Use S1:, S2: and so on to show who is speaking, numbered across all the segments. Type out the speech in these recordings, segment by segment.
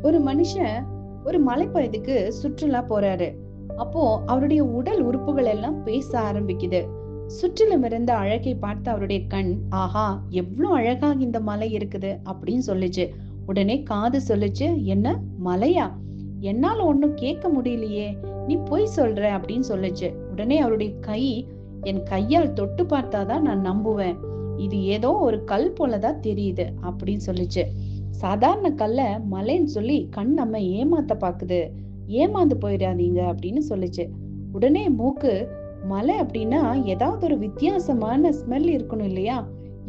S1: ஒரு மனுஷன் ஒரு மலைப்பகுதிக்கு சுற்றுலா போறாரு. அப்போ அவருடைய உடல் உறுப்புகள் எல்லாம் பேச ஆரம்பிக்குது. சுற்றிலும் இருந்த அழகை பார்த்து அவருடைய கண், ஆஹா, எவ்வளவு அழகா இந்த மலை இருக்குது அப்படின்னு சொல்லுச்சு. உடனே காது சொல்லுச்சு, என்ன மலையா? என்னால ஒண்ணும் கேட்க முடியலையே, நீ பொய் சொல்ற அப்படின்னு சொல்லுச்சு. உடனே அவருடைய கை, என் கையால் தொட்டு பார்த்தாதான் நான் நம்புவேன். இது ஏதோ ஒரு கல் போலதான் தெரியுது அப்படின்னு சொல்லுச்சு. சாதாரண கல்ல மலைன்னு சொல்லி கண் நம்ம ஏமாத்த பாக்குது, ஏமாந்து போயிடாதீங்க அப்படின்னு சொல்லுச்சு. உடனே மூக்கு, மலை அப்படின்னா ஏதாவது ஒரு வித்தியாசமான ஸ்மெல் இருக்கணும் இல்லையா,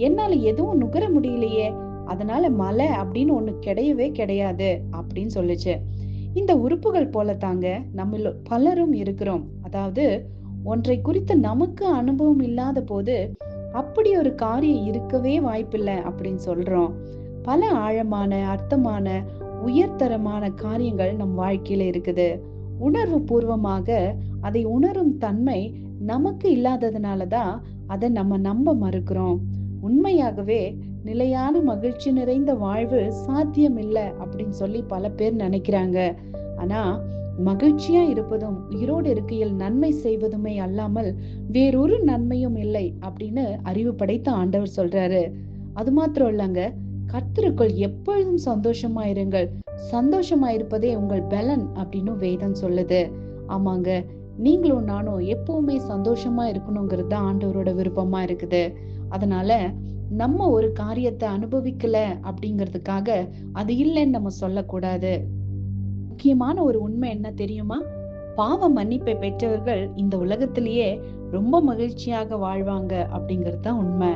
S1: என்னால எதுவும் நுகர முடியலையே, அதனால மலை அப்படின்னு ஒண்ணு கிடையவே கிடையாது அப்படின்னு சொல்லுச்சு. இந்த உறுப்புகள் போல தாங்க நம்ம பலரும் இருக்கிறோம். அதாவது ஒன்றை குறித்து நமக்கு அனுபவம் இல்லாத போது அப்படி ஒரு காரியம் இருக்கவே வாய்ப்பில்லை அப்படின்னு சொல்றோம். பல ஆழமான, அர்த்தமான, உயர்தரமான காரியங்கள் நம் வாழ்க்கையில இருக்குது. உணர்வு பூர்வமாக அதை உணரும் தன்மை நமக்கு இல்லாததுனாலதான் அதை நம்ம நம்ப மறுக்கிறோம். உண்மையாகவே நிலையான மகிழ்ச்சி நிறைந்த வாழ்வு சாத்தியம் இல்லை அப்படின்னு சொல்லி பல பேர் நினைக்கிறாங்க. ஆனா மகிழ்ச்சியா இருப்பதும் உயிரோடு இருக்கையில் நன்மை செய்வதுமே அல்லாமல் வேறொரு நன்மையும் இல்லை அப்படின்னு அறிவு படைத்த ஆண்டவர் சொல்றாரு. அது மாத்திரம் இல்லங்க, கர்த்தருக்குள் எப்பொழுதும் சந்தோஷமா இருங்கள், சந்தோஷமா இருப்பதே உங்கள் பலன் அப்படின்னு வேதம் சொல்லுது. ஆமாங்க, நீங்களும் நானும் எப்பவுமே சந்தோஷமா இருக்கணுங்கிறது தான் ஆண்டவரோட விருப்பமா இருக்குது. அதனால நம்ம ஒரு காரியத்தை அனுபவிக்கல அப்படிங்கிறதுக்காக அது இல்லைன்னு நம்ம சொல்லக்கூடாது. முக்கியமான ஒரு உண்மை என்ன தெரியுமா? பாவ மன்னிப்பை பெற்றவர்கள் இந்த உலகத்திலேயே ரொம்ப மகிழ்ச்சியாக வாழ்வாங்க அப்படிங்கிறது தான் உண்மை.